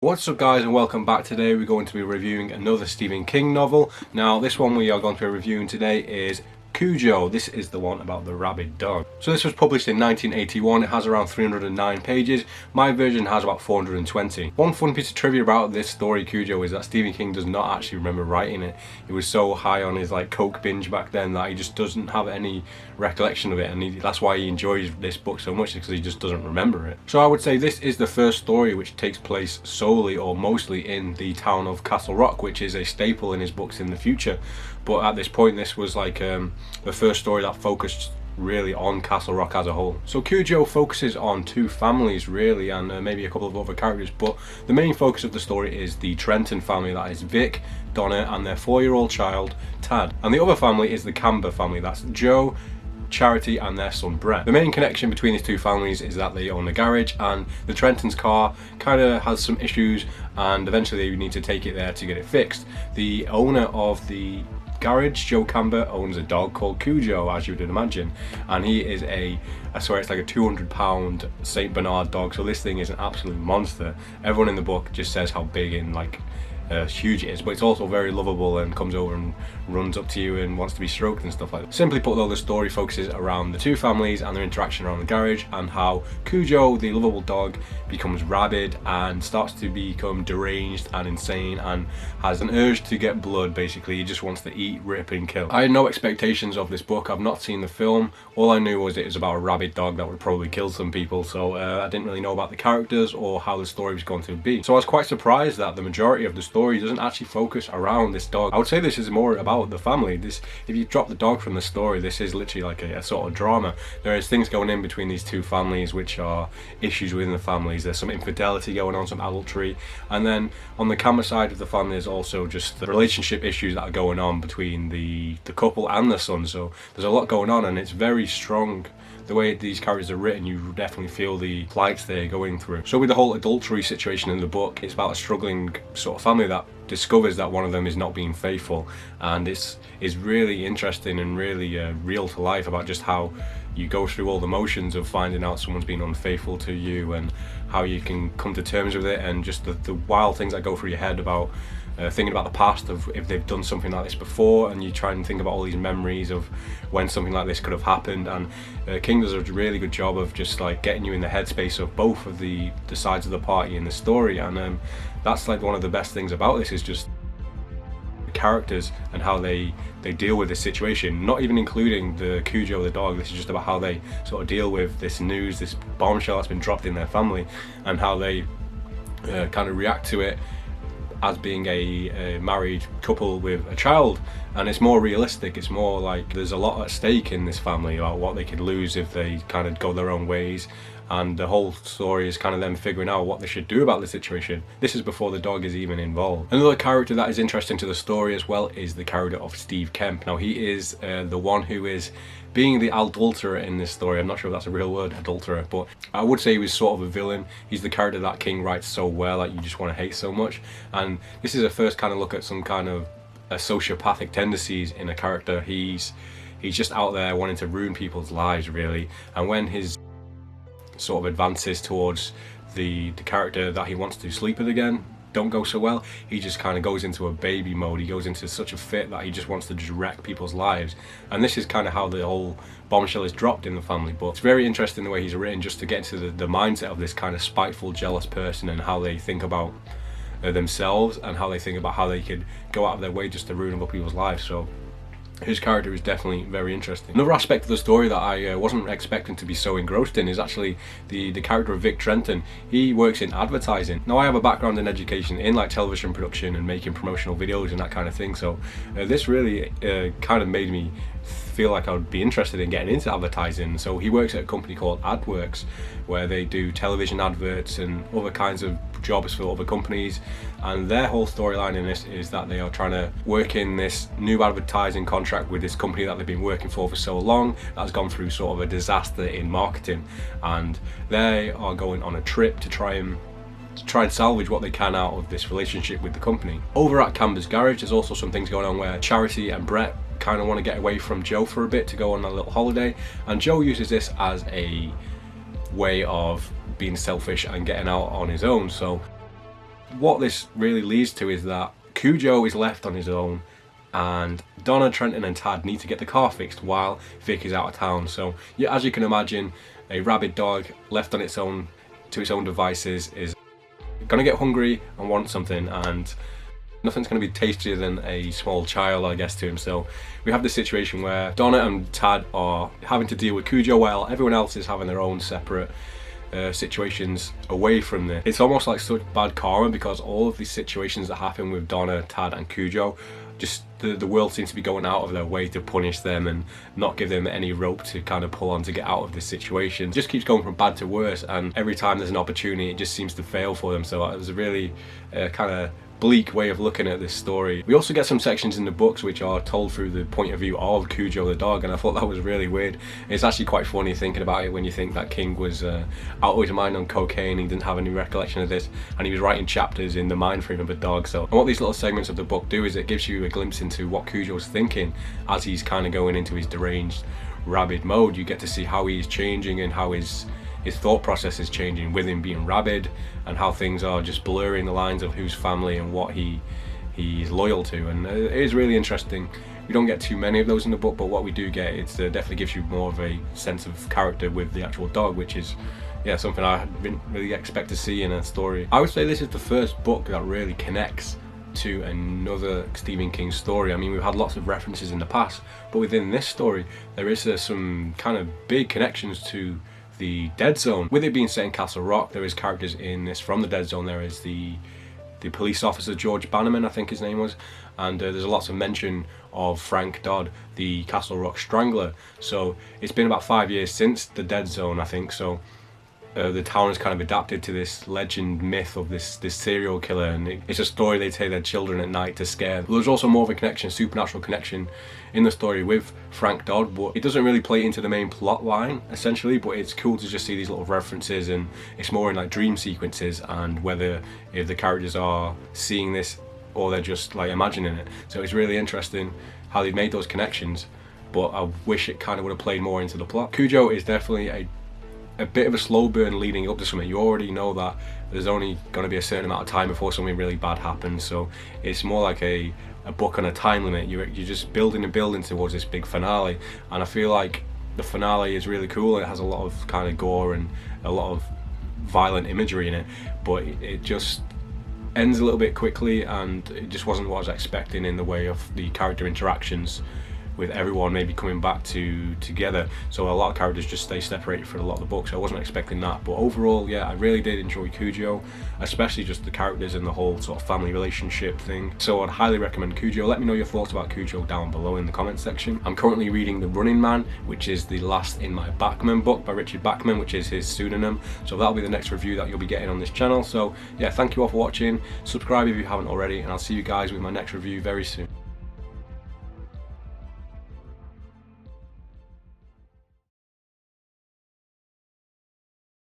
What's up guys, and welcome back. Today we're going to be reviewing another Stephen King novel. Now this one we are going to be reviewing today is Cujo. This is the one about the rabid dog. So this was published in 1981. It has around 309 pages. My version has about 420. One fun piece of trivia about this story, Cujo, is that Stephen King does not actually remember writing it. He was so high on his coke binge back then that he just doesn't have any recollection of it, and that's why he enjoys this book so much, because he just doesn't remember it. So I would say this is the first story which takes place solely or mostly in the town of Castle Rock, which is a staple in his books in the future. But at this point this was the first story that focused really on Castle Rock as a whole. So Cujo focuses on two families really, and maybe a couple of other characters, but the main focus of the story is the Trenton family, that is Vic, Donna and their 4-year-old child Tad. And the other family is the Camber family, that's Joe, Charity and their son Brett. The main connection between these two families is that they own a garage, and the Trenton's car kind of has some issues and eventually they need to take it there to get it fixed. The owner of the garage, Joe Camber, owns a dog called Cujo, as you would imagine, and he is I swear it's like a 200-pound Saint Bernard dog, so this thing is an absolute monster. Everyone in the book just says how big and huge it is, but it's also very lovable and comes over and runs up to you and wants to be stroked and stuff like that. Simply put though, the story focuses around the two families and their interaction around the garage, and how Cujo, the lovable dog, becomes rabid and starts to become deranged and insane and has an urge to get blood. Basically he just wants to eat, rip and kill. I had no expectations of this book. I've not seen the film. All I knew was it was about a rabid dog that would probably kill some people, so I didn't really know about the characters or how the story was going to be. So I was quite surprised that the majority of the story doesn't actually focus around this dog. I would say this is more about the family. If you drop the dog from the story, this is literally like a sort of drama. There is things going in between these two families which are issues within the families. There's some infidelity going on, some adultery, and then on the Camber side of the family there's also just the relationship issues that are going on between the couple and the son. So there's a lot going on, and it's very strong. The way these characters are written, you definitely feel the plights they're going through. So with the whole adultery situation in the book, it's about a struggling sort of family that discovers that one of them is not being faithful, and it's really interesting and really real to life about just how you go through all the motions of finding out someone's been unfaithful to you and how you can come to terms with it, and just the wild things that go through your head about thinking about the past of if they've done something like this before, and you try and think about all these memories of when something like this could have happened. And King does a really good job of just getting you in the headspace of both of the sides of the party in the story, and that's one of the best things about this, is just the characters and how they deal with this situation, not even including the Cujo the dog. This is just about how they sort of deal with this news, this bombshell that's been dropped in their family, and how they kind of react to it as being a married couple with a child. And it's more realistic. It's more like there's a lot at stake in this family about what they could lose if they kind of go their own ways, and the whole story is kind of them figuring out what they should do about the situation. This is before the dog is even involved. Another character that is interesting to the story as well is the character of Steve Kemp. Now he is the one who is being the adulterer in this story. I'm not sure if that's a real word, adulterer, but I would say he was sort of a villain. He's the character that King writes so well that you just want to hate so much, and this is a first kind of look at some kind of sociopathic tendencies in a character. He's just out there wanting to ruin people's lives really, and when his sort of advances towards the character that he wants to sleep with again don't go so well, he just kind of goes into a baby mode. He goes into such a fit that he just wants to just wreck people's lives, and this is kind of how the whole bombshell is dropped in the family. But it's very interesting the way he's written, just to get into the mindset of this kind of spiteful, jealous person, and how they think about themselves, and how they think about how they could go out of their way just to ruin other people's lives. So his character is definitely very interesting. Another aspect of the story that I wasn't expecting to be so engrossed in is actually the character of Vic Trenton. He works in advertising. Now I have a background in education in television production and making promotional videos and that kind of thing, so this really kind of made me feel like I would be interested in getting into advertising. So he works at a company called AdWorks, where they do television adverts and other kinds of jobs for other companies, and their whole storyline in this is that they are trying to work in this new advertising contract with this company that they've been working for so long, that has gone through sort of a disaster in marketing, and they are going on a trip to try and salvage what they can out of this relationship with the company. Over at Camber's garage there's also some things going on where Charity and Brett kind of want to get away from Joe for a bit to go on a little holiday, and Joe uses this as a way of being selfish and getting out on his own. So what this really leads to is that Cujo is left on his own, and Donna, Trenton and Tad need to get the car fixed while Vic is out of town. So yeah, as you can imagine, a rabid dog left on its own to its own devices is gonna get hungry and want something, and nothing's gonna be tastier than a small child, I guess, to him. So we have this situation where Donna and Tad are having to deal with Cujo while everyone else is having their own separate situations away from this. It's almost like such bad karma, because all of these situations that happen with Donna, Tad and Cujo, just the world seems to be going out of their way to punish them and not give them any rope to kind of pull on to get out of this situation. It just keeps going from bad to worse, and every time there's an opportunity it just seems to fail for them. So it was a really kind of bleak way of looking at this story. We also get some sections in the books which are told through the point of view of Cujo the dog, and I thought that was really weird. It's actually quite funny thinking about it when you think that King was out of his mind on cocaine. He didn't have any recollection of this, and he was writing chapters in the mind frame of a dog. So, and what these little segments of the book do is it gives you a glimpse into what Cujo's thinking as he's kind of going into his deranged, rabid mode. You get to see how he's changing and how his thought process is changing with him being rabid, and how things are just blurring the lines of whose family and what he's loyal to. And it is really interesting. We don't get too many of those in the book, but what we do get, it definitely gives you more of a sense of character with the actual dog, which is something I didn't really expect to see in a story. I would say this is the first book that really connects to another Stephen King story. I mean, we've had lots of references in the past, but within this story there is some kind of big connections to the Dead Zone. With it being set in Castle Rock, there is characters in this from the Dead Zone. There is the police officer George Bannerman, I think his name was, and there's lots of mention of Frank Dodd, the Castle Rock Strangler. So it's been about 5 years since the Dead Zone, I think. So the town has kind of adapted to this legend myth of this serial killer, and it's a story they take their children at night to scare. There's also more of a connection, supernatural connection in the story with Frank Dodd, but it doesn't really play into the main plot line essentially. But it's cool to just see these little references, and it's more in like dream sequences, and whether if the characters are seeing this or they're just like imagining it. So it's really interesting how they've made those connections, but I wish it kind of would have played more into the plot. Cujo is definitely a bit of a slow burn leading up to something. You already know that there's only going to be a certain amount of time before something really bad happens, so it's more like a book on a time limit. You're just building and building towards this big finale, and I feel like the finale is really cool. It has a lot of kind of gore and a lot of violent imagery in it, but it just ends a little bit quickly, and it just wasn't what I was expecting in the way of the character interactions with everyone maybe coming back together. So a lot of characters just stay separated for a lot of the books. So I wasn't expecting that, but overall, yeah, I really did enjoy Cujo, especially just the characters and the whole sort of family relationship thing. So I'd highly recommend Cujo. Let me know your thoughts about Cujo down below in the comments section. I'm currently reading The Running Man, which is the last in my Bachman book by Richard Bachman, which is his pseudonym. So that'll be the next review that you'll be getting on this channel. So yeah, thank you all for watching. Subscribe if you haven't already, and I'll see you guys with my next review very soon.